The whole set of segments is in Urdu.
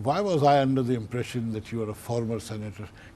Why was I under the impression that you are a former senator?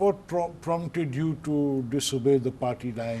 What prompted you to disobey the party line?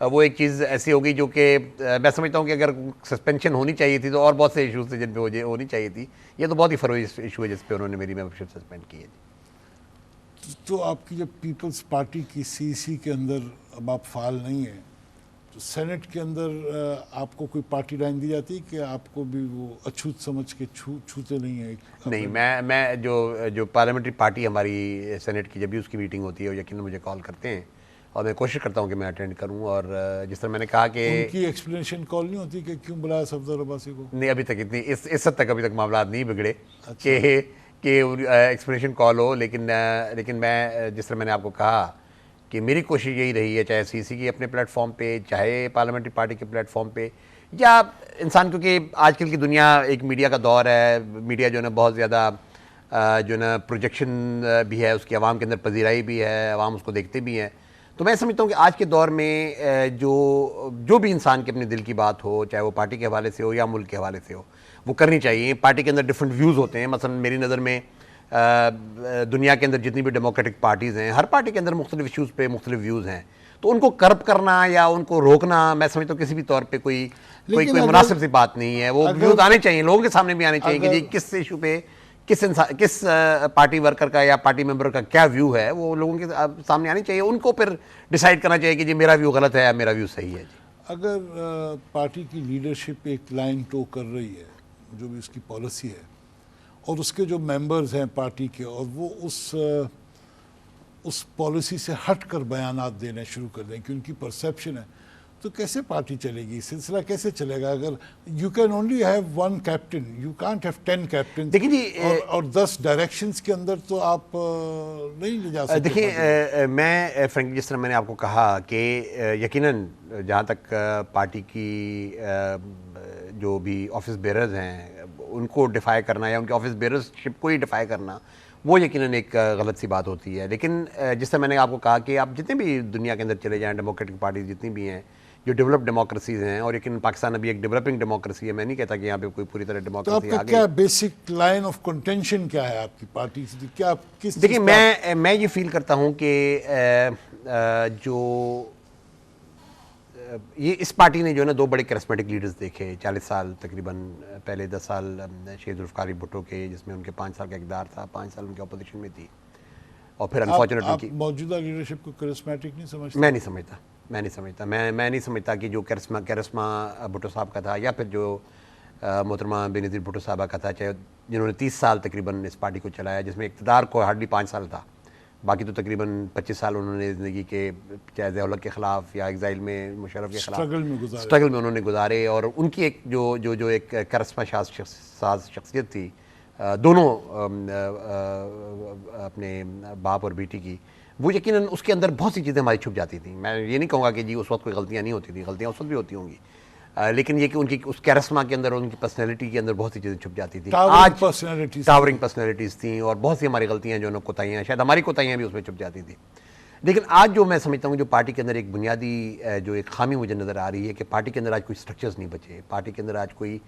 وہ ایک چیز ایسی ہوگی جو کہ میں سمجھتا ہوں کہ اگر سسپینشن ہونی چاہیے تھی تو اور بہت سے ایشوز تھے جن پہ ہونی چاہیے تھی. یہ تو بہت ہی فروئی ایشو ہے جس پہ انہوں نے میری ممبرشپ سسپینڈ کی ہے. تو آپ کی جب پیپلز پارٹی کی CEC کے اندر اب آپ فعال نہیں ہیں تو سینٹ کے اندر آپ کو کوئی پارٹی لائن دی جاتی ہے کہ آپ کو بھی وہ اچھوت سمجھ کے چھوتے نہیں ہیں؟ نہیں, میں جو پارلیمنٹری پارٹی ہماری سینٹ کی جب بھی اس کی میٹنگ ہوتی ہے وہ یقیناً مجھے کال کرتے ہیں اور میں کوشش کرتا ہوں کہ میں اٹینڈ کروں. اور جس طرح میں نے کہا کہ ان کی ایکسپلینیشن کال نہیں ہوتی کہ کیوں بلایا صفدر عباسی کو؟ نہیں, ابھی تک اتنی اس حد تک ابھی تک معاملات نہیں بگڑے کہ ایکسپلینیشن کال ہو. لیکن میں جس طرح میں نے آپ کو کہا کہ میری کوشش یہی رہی ہے, چاہے CEC کی اپنے پلیٹ فارم پہ, چاہے پارلیمنٹری پارٹی کے پلیٹ فارم پہ, یا انسان, کیونکہ آج کل کی دنیا ایک میڈیا کا دور ہے, میڈیا جو ہے نا بہت زیادہ جو ہے نا پروجیکشن بھی ہے, اس کی عوام کے اندر پذیرائی بھی ہے, عوام اس کو دیکھتے بھی ہیں. تو میں سمجھتا ہوں کہ آج کے دور میں جو بھی انسان کے اپنے دل کی بات ہو, چاہے وہ پارٹی کے حوالے سے ہو یا ملک کے حوالے سے ہو, وہ کرنی چاہیے. پارٹی کے اندر ڈفرینٹ ویوز ہوتے ہیں. مثلا میری نظر میں دنیا کے اندر جتنی بھی ڈیموکریٹک پارٹیز ہیں, ہر پارٹی کے اندر مختلف ایشوز پہ مختلف ویوز ہیں. تو ان کو کرب کرنا یا ان کو روکنا میں سمجھتا ہوں کسی بھی طور پہ کوئی مناسب سی بات نہیں ہے. وہ ویوز آنے چاہیے, لوگوں کے سامنے بھی آنے چاہیے کہ جی کس ایشو پہ کس پارٹی ورکر کا یا پارٹی ممبر کا کیا ویو ہے, وہ لوگوں کے سامنے آنی چاہیے. ان کو پھر ڈیسائیڈ کرنا چاہیے کہ جی میرا ویو غلط ہے یا میرا ویو صحیح ہے. جی اگر پارٹی کی لیڈرشپ ایک لائن ٹو کر رہی ہے, جو بھی اس کی پالیسی ہے, اور اس کے جو ممبرز ہیں پارٹی کے, اور وہ اس پالیسی سے ہٹ کر بیانات دینے شروع کر دیں کہ ان کی پرسیپشن ہے, تو کیسے پارٹی چلے گی؟ سلسلہ کیسے چلے گا؟ اگر you can only have one captain, you can't have 10 captain. دیکھیں جی, اور 10 ڈائریکشنز کے اندر تو آپ نہیں لے جا سکتے. دیکھیں میں فرینکلی جس طرح میں نے آپ کو کہا کہ یقیناً جہاں تک پارٹی کی جو بھی آفس بیررز ہیں ان کو ڈیفائی کرنا یا ان کے آفس بیررشپ کو ہی ڈیفائی کرنا, وہ یقیناً ایک غلط سی بات ہوتی ہے. لیکن جس طرح میں نے آپ کو کہا کہ آپ جتنے بھی دنیا کے اندر چلے جائیں, ڈیموکریٹک پارٹیز جتنی بھی ہیں جو ڈیولپ ڈیموکریسیز ہیں, اور یقیناً پاکستان ابھی ایک ڈیولپنگ ڈیموکریسی ہے, میں نہیں کہتا کہ یہاں پہ کوئی پوری طرح ڈیموکریسی آ گئی. تو آپ کا کیا بیسک لائن آف کنٹینشن کیا ہے آپ کی پارٹی سے؟ کیا کس دیکھیں, میں یہ فیل کرتا ہوں کہ جو یہ اس پارٹی نے جو ہے نا 2 بڑے کرسمیٹک لیڈرز دیکھے 40 سال تقریباً پہلے. 10 سال شہید ذوالفقار علی بھٹو کے, جس میں ان کے 5 سال کا اقتدار تھا, 5 سال ان کی اپوزیشن میں تھی, اور پھر انفارچونیٹلی موجودہ لیڈرشپ کو کرسمیٹک نہیں سمجھتے؟ میں نہیں سمجھتا کہ جو کرسما بھٹو صاحب کا تھا, یا پھر جو محترمہ بینظیر بھٹو صاحبہ کا تھا, چاہے جنہوں نے 30 سال تقریباً اس پارٹی کو چلایا, جس میں اقتدار کو ہارڈلی 5 سال تھا, باقی تو تقریباً 25 سال انہوں نے زندگی کے چاہے ضیاء الحق کے خلاف یا ایگزائل میں مشرف کے خلاف اسٹرگل میں انہوں نے گزارے. اور ان کی ایک جو ایک کرسما ساز شخصیت تھی, دونوں اپنے باپ اور بیٹی کی, وہ یقیناً اس کے اندر بہت سی چیزیں ہماری چھپ جاتی تھیں. میں یہ نہیں کہوں گا کہ جی اس وقت کوئی غلطیاں نہیں ہوتی تھیں, غلطیاں اس وقت بھی ہوتی ہوں گی, لیکن یہ کہ ان کی اس کیرسما کے اندر اور ان کی پرسنالٹی کے اندر بہت سی چیزیں چھپ جاتی تھیں. آج ٹاورنگ پرسنالٹیز تھیں, اور بہت سی ہماری غلطیاں جو کوتاہیاں, شاید ہماری کوتاہیاں بھی اس میں چھپ جاتی تھیں. لیکن آج جو میں سمجھتا ہوں جو پارٹی کے اندر ایک بنیادی جو ایک خامی مجھے نظر آ رہی ہے کہ پارٹی کے اندر آج کوئی سٹرکچرز نہیں بچے, پارٹی کے اندر آج کوئی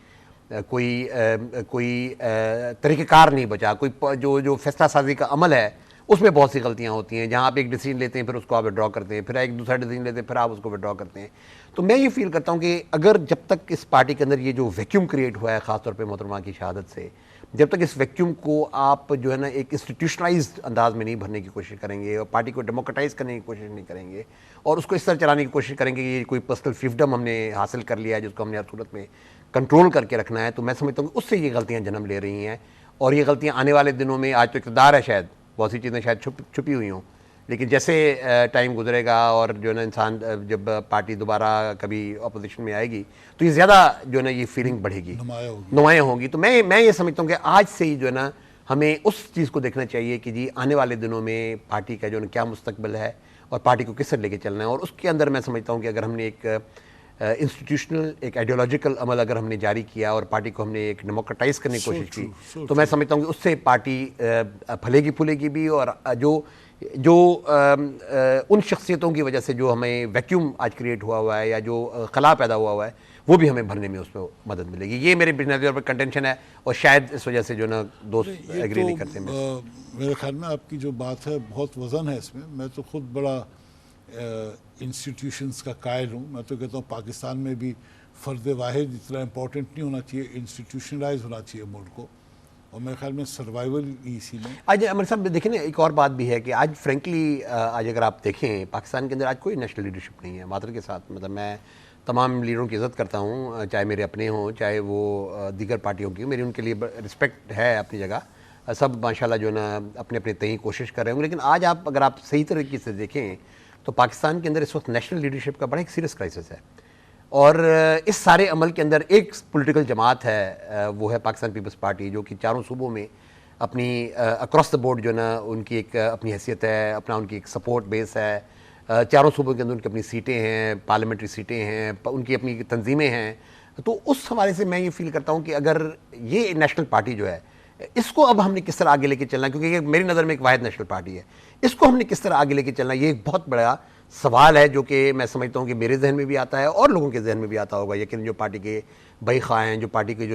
طریقہ کار نہیں بچا, کوئی جو فیصلہ سازی کا عمل ہے اس میں بہت سی غلطیاں ہوتی ہیں. جہاں آپ ایک ڈیسیژن لیتے ہیں پھر اس کو آپ وڈرا کرتے ہیں, پھر ایک دوسرا ڈیسیژن لیتے ہیں پھر آپ اس کو وڈرا کرتے ہیں. تو میں یہ فیل کرتا ہوں کہ اگر جب تک اس پارٹی کے اندر یہ جو ویکیوم کریٹ ہوا ہے خاص طور پہ محترمہ کی شہادت سے, جب تک اس ویکیوم کو آپ جو ہے نا ایک انسٹیٹیوشنلائزڈ انداز میں نہیں بھرنے کی کوشش کریں گے, اور پارٹی کو ڈیموکریٹائز کرنے کی کوشش نہیں کریں گے, اور اس کو اس طرح چلانے کی کوشش کریں گے کہ یہ کوئی پرسنل فیفڈم ہم نے حاصل کر لیا ہے جس کو ہم نے ہر صورت میں کنٹرول کر کے رکھنا ہے, تو میں سمجھتا ہوں کہ اس سے یہ غلطیاں جنم لے رہی ہیں. اور یہ غلطیاں آنے والے دنوں میں, آج تو اقتدار ہے, شاید بہت سی چیزیں شاید چھپی ہوئی ہوں, لیکن جیسے ٹائم گزرے گا اور جو ہے نا انسان جب پارٹی دوبارہ کبھی اپوزیشن میں آئے گی تو یہ زیادہ جو ہے نا یہ فیلنگ بڑھے گی, نمایاں ہوگی. تو میں یہ سمجھتا ہوں کہ آج سے ہی جو ہے نا ہمیں اس چیز کو دیکھنا چاہیے کہ جی آنے والے دنوں میں پارٹی کا جو ہے نا کیا مستقبل ہے, اور پارٹی کو کس طرح لے کے چلنا ہے. اور اس کے اندر میں سمجھتا ہوں کہ اگر ہم نے ایک انسٹیٹیوشنل ایک آئیڈیالوجیکل عمل اگر ہم نے جاری کیا اور پارٹی کو ہم نے ایک ڈیموکریٹائز کرنے کی کوشش کی, تو میں سمجھتا ہوں کہ اس سے پارٹی پھلے گی پھولے گی بھی, اور جو ان شخصیتوں کی وجہ سے جو ہمیں ویکیوم آج کریٹ ہوا ہے یا جو خلا پیدا ہوا ہے وہ بھی ہمیں بھرنے میں اس میں مدد ملے گی. یہ میرے بنیادی طور پر کنٹینشن ہے, اور شاید اس وجہ سے جو نا دوست ایگری نہیں کرتے. میرے خیال میں آپ کی جو بات ہے بہت وزن ہے اس میں. میں تو خود بڑا انسٹیٹیوشنز کا قائل ہوں. میں تو کہتا ہوں پاکستان میں بھی فرد واحد اتنا امپورٹنٹ نہیں ہونا چاہیے, انسٹیٹیوشنلائز ہونا چاہیے ملک کو, اور میرے خیال میں سروائیول اسی میں. آج عمر صاحب دیکھیں نا, ایک اور بات بھی ہے کہ آج فرینکلی آج اگر آپ دیکھیں پاکستان کے اندر آج کوئی نیشنل لیڈرشپ نہیں ہے معذرت کے ساتھ. مطلب میں تمام لیڈروں کی عزت کرتا ہوں, چاہے میرے اپنے ہوں چاہے وہ دیگر پارٹیوں کی, میری ان کے لیے رسپیکٹ ہے اپنی جگہ, سب ماشاءاللہ جو ہے نا اپنے اپنے تئیں کوشش کر رہے ہوں. لیکن آج اگر آپ صحیح طریقے سے دیکھیں تو پاکستان کے اندر اس وقت نیشنل لیڈرشپ کا بڑا ایک سیریس کرائسس ہے, اور اس سارے عمل کے اندر ایک پولیٹیکل جماعت ہے, وہ ہے پاکستان پیپلز پارٹی, جو کہ چاروں صوبوں میں اپنی اکراس دا بورڈ جو ہے نا ان کی ایک اپنی حیثیت ہے, اپنا ان کی ایک سپورٹ بیس ہے. چاروں صوبوں کے اندر ان کی اپنی سیٹیں ہیں, پارلیمنٹری سیٹیں ہیں, ان کی اپنی تنظیمیں ہیں. تو اس حوالے سے میں یہ فیل کرتا ہوں کہ اگر یہ نیشنل پارٹی جو ہے اس کو اب ہم نے کس طرح آگے لے کے چلنا ہے, کیونکہ یہ میری نظر میں ایک واحد نیشنل پارٹی ہے, اس کو ہم نے کس طرح آگے لے کے چلنا ہے, یہ ایک بہت بڑا سوال ہے جو کہ میں سمجھتا ہوں کہ میرے ذہن میں بھی آتا ہے اور لوگوں کے ذہن میں بھی آتا ہوگا. یقین جو پارٹی کے بھائی خواہ ہیں, جو پارٹی کے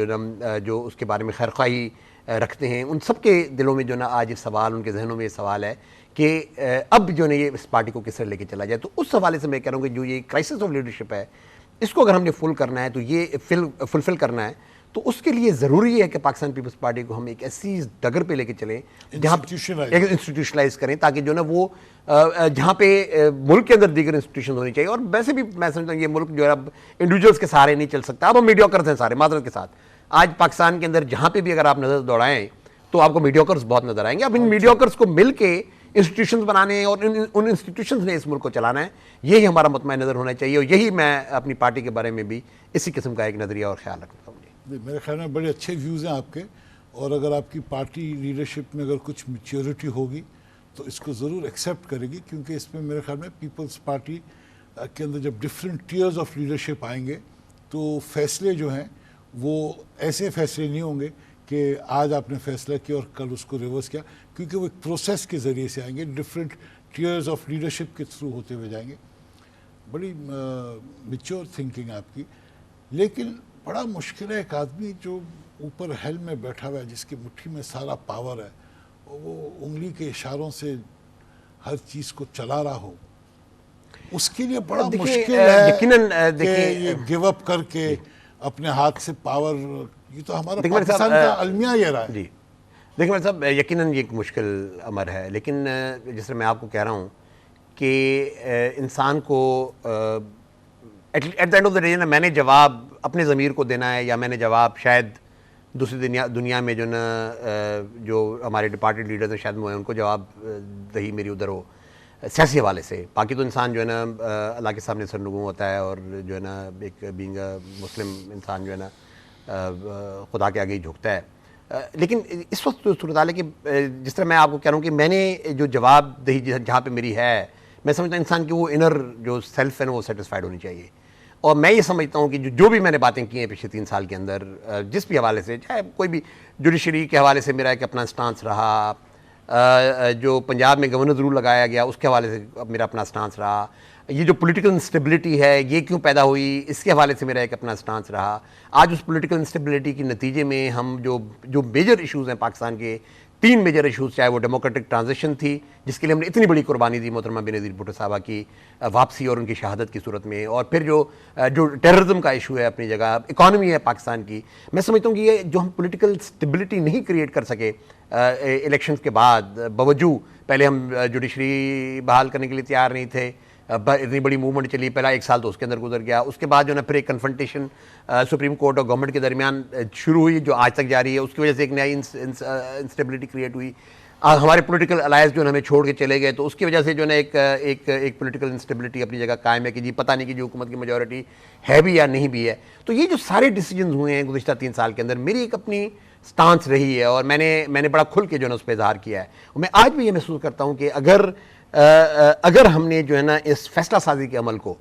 جو اس کے بارے میں خیرخواہی رکھتے ہیں, ان سب کے دلوں میں جو نا آج یہ سوال, ان کے ذہنوں میں یہ سوال ہے کہ اب جو ہے یہ اس پارٹی کو کس طرح لے کے چلا جائے. تو اس حوالے سے میں کہہ رہا ہوں کہ جو یہ کرائسس آف لیڈرشپ ہے اس کو اگر ہم نے فل کرنا ہے, تو یہ فلفل کرنا ہے, تو اس کے لیے ضروری ہے کہ پاکستان پیپلز پارٹی کو ہم ایک ایسی ڈگر پہ لے کے چلیں جہاں انسٹیٹیوشنلائز کریں, تاکہ جو نا وہ جہاں پہ ملک کے اندر دیگر انسٹیٹیوشن ہونی چاہیے. اور ویسے بھی میں سمجھتا ہوں یہ ملک جو ہے اب انڈیویجولس کے سہارے نہیں چل سکتا, اب ہم میڈیوکرز ہیں سارے معذرت کے ساتھ. آج پاکستان کے اندر جہاں پہ بھی اگر آپ نظر دوڑائیں تو آپ کو میڈیوکرز بہت نظر آئیں گے. اب ان میڈیوکرز کو مل کے انسٹیٹیوشنز بنانے ہیں اور ان انسٹیٹیوشنز نے اس ملک کو چلانا ہے, یہی ہمارا مطمئن نظر ہونا چاہیے. اور یہی میں اپنی پارٹی کے بارے میں بھی اسی قسم کا ایک نظریہ اور خیال رکھتا ہوں. میرے خیال میں بڑے اچھے ویوز ہیں آپ کے, اور اگر آپ کی پارٹی لیڈرشپ میں اگر کچھ میچیورٹی ہوگی تو اس کو ضرور ایکسیپٹ کرے گی, کیونکہ اس میں میرے خیال میں پیپلز پارٹی کے اندر جب ڈفرینٹ ٹیئرز آف لیڈرشپ آئیں گے تو فیصلے جو ہیں وہ ایسے فیصلے نہیں ہوں گے کہ آج آپ نے فیصلہ کیا اور کل اس کو ریورس کیا, کیونکہ وہ ایک پروسیس کے ذریعے سے آئیں گے, ڈفرینٹ ٹیئرز آف لیڈرشپ کے تھرو ہوتے ہوئے جائیں گے. بڑی میچور تھنکنگ ہے آپ کی. لیکن بڑا مشکل ہے ایک آدمی جو اوپر ہیلم میں بیٹھا ہوا ہے, جس کی مٹھی میں سارا پاور ہے, اور وہ انگلی کے اشاروں سے ہر چیز کو چلا رہا ہو, اس کے لیے بڑا مشکل ہے کہ یہ گیو اپ کر کے اپنے ہاتھ سے پاور, یہ تو ہمارا پاکستان کا المیہ یہ رہا ہے. جی دیکھیں میرے صاحب, یقیناً یہ ایک مشکل امر ہے, لیکن جس طرح میں آپ کو کہہ رہا ہوں کہ انسان کو at the end of the day نا میں نے جواب اپنے ضمیر کو دینا ہے, یا میں نے جواب شاید دوسری دنیا میں جو نا جو ہمارے ڈپارٹمنٹ لیڈرز ہیں شاید وہ ہیں ان کو جواب دہی میری ادھر ہو سیاسی حوالے سے. باقی تو انسان جو ہے نا اللہ کے سامنے سرنگوں ہوتا ہے, اور جو ہے نا ایک بینگ مسلم انسان جو ہے نا خدا کے آگے ہی جھکتا ہے. لیکن اس وقت تو صورتحال ہے کہ جس طرح میں آپ کو کہہ رہا ہوں کہ میں نے جو جواب دہی جہاں پہ میری ہے, میں سمجھتا ہوں انسان کی وہ انر جو سیلف ہے نا وہ سیٹسفائڈ ہونی چاہیے. اور میں یہ سمجھتا ہوں کہ جو بھی میں نے باتیں کی ہیں پچھلے 3 سال کے اندر, جس بھی حوالے سے, چاہے کوئی بھی جوڈیشری کے حوالے سے میرا ایک اپنا سٹانس رہا, جو پنجاب میں گورنر رول لگایا گیا اس کے حوالے سے میرا اپنا سٹانس رہا, یہ جو پولیٹیکل انسٹیبلٹی ہے یہ کیوں پیدا ہوئی اس کے حوالے سے میرا ایک اپنا سٹانس رہا. آج اس پولیٹیکل انسٹیبلٹی کے نتیجے میں ہم جو میجر ایشوز ہیں پاکستان کے, 3 میجر ایشوز, چاہے وہ ڈیموکریٹک ٹرانزیشن تھی جس کے لیے ہم نے اتنی بڑی قربانی دی محترمہ بینظیر بھٹو صاحبہ کی واپسی اور ان کی شہادت کی صورت میں, اور پھر جو ٹیررزم کا ایشو ہے اپنی جگہ, اکانومی ہے پاکستان کی, میں سمجھتا ہوں کہ یہ جو ہم پولیٹیکل اسٹیبلٹی نہیں کریٹ کر سکے الیکشنز کے بعد, باوجود پہلے ہم جوڈیشری بحال کرنے کے لیے تیار نہیں تھے, اتنی بڑی موومنٹ چلی, پہلا 1 سال تو اس کے اندر گزر گیا, اس کے بعد جو ہے نا پھر ایک کنفرنٹیشن سپریم کورٹ اور گورنمنٹ کے درمیان شروع ہوئی جو آج تک جاری ہے, اس کی وجہ سے ایک نئی انسٹیبلٹی کریٹ ہوئی. ہمارے پولیٹیکل الائنس جو ہے ہمیں چھوڑ کے چلے گئے, تو اس کی وجہ سے جو ہے نا ایک پولیٹیکل انسٹیبلٹی اپنی جگہ قائم ہے کہ جی پتہ نہیں کہ جو حکومت کی میجورٹی ہے بھی یا نہیں بھی ہے. تو یہ جو سارے ڈیسیجنز ہوئے ہیں گزشتہ 3 سال کے اندر, میری ایک اپنی سٹانس رہی ہے, اور میں نے بڑا کھل کے جو ہے نا اس پہ اظہار کیا ہے. میں آج بھی یہ محسوس کرتا ہوں کہ اگر ہم نے جو ہے نا اس فیصلہ سازی کے عمل کو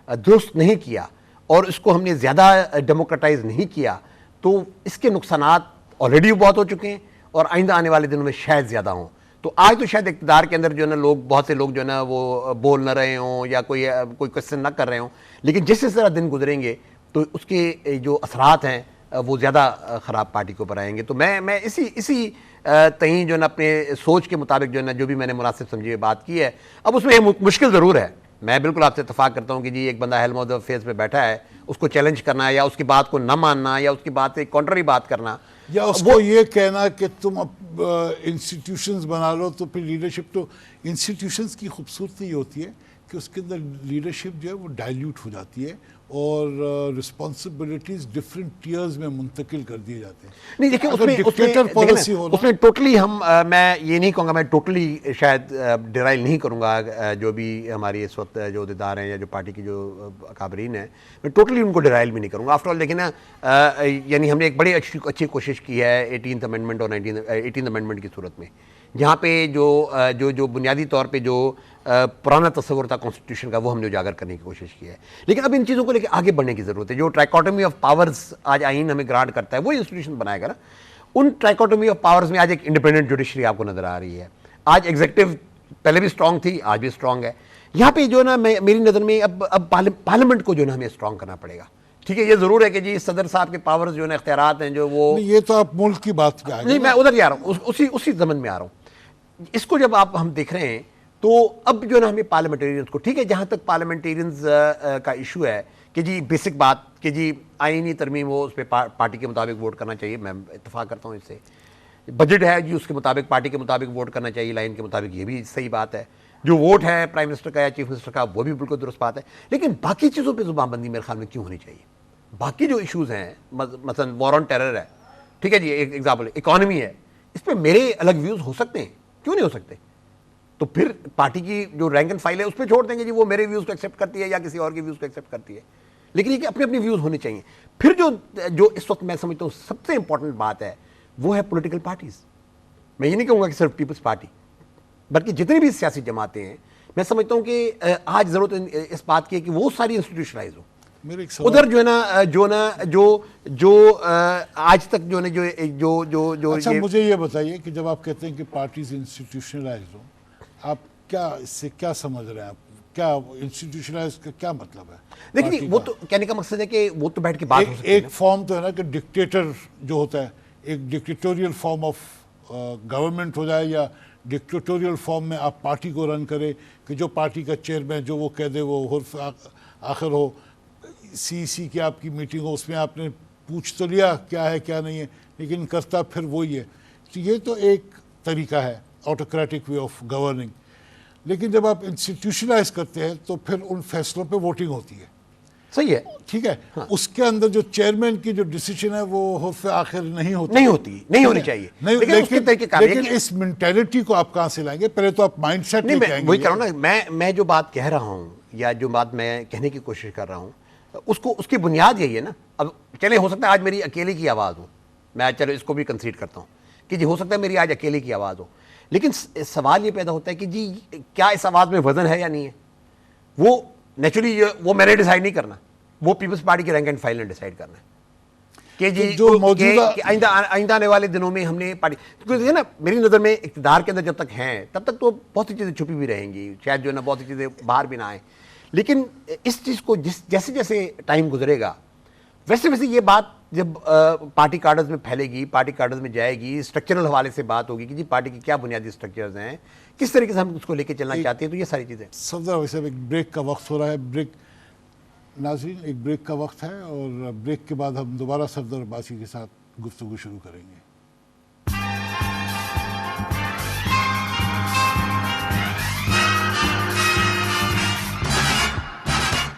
درست نہیں کیا اور اس کو ہم نے زیادہ ڈیموکریٹائز نہیں کیا, تو اس کے نقصانات آلریڈی بہت ہو چکے ہیں اور آئندہ آنے والے دنوں میں شاید زیادہ ہوں. تو آج تو شاید اقتدار کے اندر جو ہے نا بہت سے لوگ جو ہے نا وہ بول نہ رہے ہوں یا کوئی کوشچن نہ کر رہے ہوں, لیکن جس طرح دن گزریں گے تو اس کے جو اثرات ہیں وہ زیادہ خراب پارٹی کو پر آئیں گے. تو میں اسی تئیں جو ہے نا اپنے سوچ کے مطابق جو ہے نا جو بھی میں نے مناسب سمجھی بات کی ہے. اب اس میں مشکل ضرور ہے میں بالکل آپ سے اتفاق کرتا ہوں کہ جی ایک بندہ ہیلم آف دا افیئرز پہ بیٹھا ہے, اس کو چیلنج کرنا یا اس کی بات کو نہ ماننا یا اس کی بات سے کانٹرری بات کرنا, یا اس کو یہ کہنا کہ تم اب انسٹیٹیوشنز بنا لو, تو پھر لیڈرشپ تو انسٹیٹیوشنز کی خوبصورتی یہ ہوتی ہے کہ اس کے اندر لیڈرشپ جو ہے وہ ڈائلیوٹ ہو جاتی ہے اور رسپانسبلٹیز ڈفرینٹ ٹیئرز میں منتقل کر دیے جاتے ہیں. نہیں دیکھیں اس میں ٹوٹلی میں یہ نہیں کہوں گا, میں ٹوٹلی شاید ڈرائل نہیں کروں گا جو بھی ہماری اس وقت جو عہدیدار ہیں یا جو پارٹی کی جو اکابرین ہیں, میں ٹوٹلی ان کو ڈرائل بھی نہیں کروں گا. آفٹر آل دیکھیں نا, یعنی ہم نے ایک بڑی اچھی کوشش کی ہے 18th امینڈمنٹ اور 18th امینڈمنٹ کی صورت میں, جہاں پہ جو بنیادی طور پہ جو پرانا تصور تھا کانسٹیٹیوشن کا وہ ہم نے اجاگر کرنے کی کوشش کی ہے. لیکن اب ان چیزوں کو لے کے آگے بڑھنے کی ضرورت ہے. جو ٹرائکوٹمی آف پاورز آج آئین ہمیں گرانٹ کرتا ہے وہ انسٹیٹیوشن بنائے گا نا. ان ٹرائکوٹمی آف پاورز میں آج ایک انڈیپینڈنٹ جوڈیشری آپ کو نظر آ رہی ہے. آج ایگزیکٹو پہلے بھی اسٹرانگ تھی, آج بھی اسٹرانگ ہے. یہاں پہ جو ہے نا میری نظر میں اب پارلیمنٹ کو جو ہے نا ہمیں اسٹرانگ کرنا پڑے گا. ٹھیک ہے, یہ ضرور ہے کہ جی صدر صاحب کے پاورز جو ہے نا اختیارات ہیں جو وہ, یہ تو آپ ملک کی بات پہ آ گئے. نہیں میں ادھر جا رہا ہوں, اسی ضمن میں آ رہا ہوں. اس کو جب ہم دیکھ رہے ہیں تو اب جو ہے نا ہمیں پارلیمنٹیرینز کو, ٹھیک ہے جہاں تک پارلیمنٹیرینز کا ایشو ہے کہ جی بیسک بات کہ جی آئینی ترمیم ہو, اس پہ پارٹی کے مطابق ووٹ کرنا چاہیے, میں اتفاق کرتا ہوں اس سے. بجٹ ہے جی اس کے مطابق پارٹی کے مطابق ووٹ کرنا چاہیے, لائن کے مطابق, یہ بھی صحیح بات ہے. جو ووٹ ہے پرائم منسٹر کا یا چیف منسٹر کا وہ بھی بالکل درست بات ہے. لیکن باقی چیزوں پہ زبان بندی میرے خیال میں کیوں ہونی چاہیے؟ باقی جو ایشوز ہیں مثلا وار آن ٹیرر ہے, ٹھیک ہے جی, ایک ایگزامپل اکانومی ہے, اس پہ میرے الگ ویوز ہو سکتے ہیں, کیوں نہیں ہو سکتے؟ تو پھر پارٹی کی جو رینک اینڈ فائل ہے اس پہ چھوڑ دیں گے جی, وہ میرے ویوز کو ایکسیپٹ کرتی ہے یا کسی اور کے ویوز کو ایکسیپٹ کرتی ہے. لیکن یہ کہ اپنے اپنے ویوز ہونے چاہیے. پھر جو اس وقت میں سمجھتا ہوں سب سے امپورٹنٹ بات ہے وہ ہے پولیٹیکل پارٹیز. میں یہ نہیں کہوں گا کہ صرف پیپلز پارٹی, بلکہ جتنی بھی سیاسی جماعتیں ہیں, میں سمجھتا ہوں کہ آج ضرورت اس بات کی ہے کہ وہ ساری انسٹیٹیوشنلائز ہو. ادھر جو ہے نا جو آج تک جو ہے جو اچھا مجھے یہ بتائیے کہ جب آپ کہتے ہیں کہ پارٹیز انسٹیٹیوشنلائز ہوں, آپ کیا اس سے کیا سمجھ رہے ہیں؟ آپ کیا انسٹیٹیوشنلائز کا کیا مطلب ہے؟ دیکھیے وہ تو کہنے کا مقصد ہے کہ وہ تو بیٹھ کے بات ہو سکتی ہے. ایک فارم تو ہے نا کہ ڈکٹیٹر جو ہوتا ہے, ایک ڈکٹیٹوریل فارم آف گورنمنٹ ہو جائے, یا ڈکٹیٹوریل فارم میں آپ پارٹی کو رن کرے کہ جو پارٹی کا چیئرمین جو وہ کہہ دے وہ حرف آخر ہو. سی کی آپ کی میٹنگ ہو, اس میں آپ نے پوچھ تو لیا کیا ہے کیا نہیں ہے, لیکن کرتا پھر وہی ہے. تو یہ تو ایک طریقہ ہے آٹوکریٹک وے آف گورننگ. لیکن جب آپ انسٹیٹیوشنلائز کرتے ہیں تو پھر ان فیصلوں پہ ووٹنگ ہوتی ہے. صحیح ہے, ٹھیک ہے, اس کے اندر جو چیئرمین کی جو ڈیسیجن ہے وہ حرف آخر نہیں ہوتی, نہیں ہونی چاہیے. لیکن اس مینٹیلٹی کو آپ کہاں سے لائیں گے؟ پہلے تو آپ مائنڈ سیٹ لے کے آئیں گے. وہی کہہ رہا ہوں نا, میں جو بات کہہ رہا ہوں یا جو بات میں کہنے کی کوشش کر رہا ہوں اس کی بنیاد یہی ہے نا. اب چلے ہو سکتا ہے آج میری اکیلے کی آواز ہو, میں چلو اس کو بھی کنسیڈ کرتا ہوں کہ جی ہو سکتا ہے میری آج اکیلے کی آواز ہو, لیکن سوال یہ پیدا ہوتا ہے کہ جی کیا اس آواز میں وزن ہے یا نہیں ہے. وہ نیچرلی وہ میں نے ڈیسائیڈ نہیں کرنا, وہ پیپلز پارٹی کے رینک اینڈ فائل نے ڈیسائیڈ کرنا ہے کہ جی آئندہ آنے والے دنوں میں ہم نے پارٹی نا, میری نظر میں اقتدار کے اندر جب تک ہیں تب تک تو بہت سی چیزیں چھپی بھی رہیں گی, شاید جو ہے نا بہت سی چیزیں باہر بھی نہ آئیں. لیکن اس چیز کو جیسے جیسے ٹائم گزرے گا ویسے ویسے یہ بات جب پارٹی کارڈرز میں پھیلے گی, پارٹی کارڈرز میں جائے گی, اسٹرکچرل حوالے سے بات ہوگی کہ جی پارٹی کی کیا بنیادی اسٹرکچرز ہیں, کس طریقے سے ہم اس کو لے کے چلنا چاہتے ہیں. تو یہ ساری چیزیں صدر ویسے ایک بریک کا وقت ہو رہا ہے. بریک ناظرین, ایک بریک کا وقت ہے اور بریک کے بعد ہم دوبارہ صدر عباسی کے ساتھ گفتگو شروع کریں گے.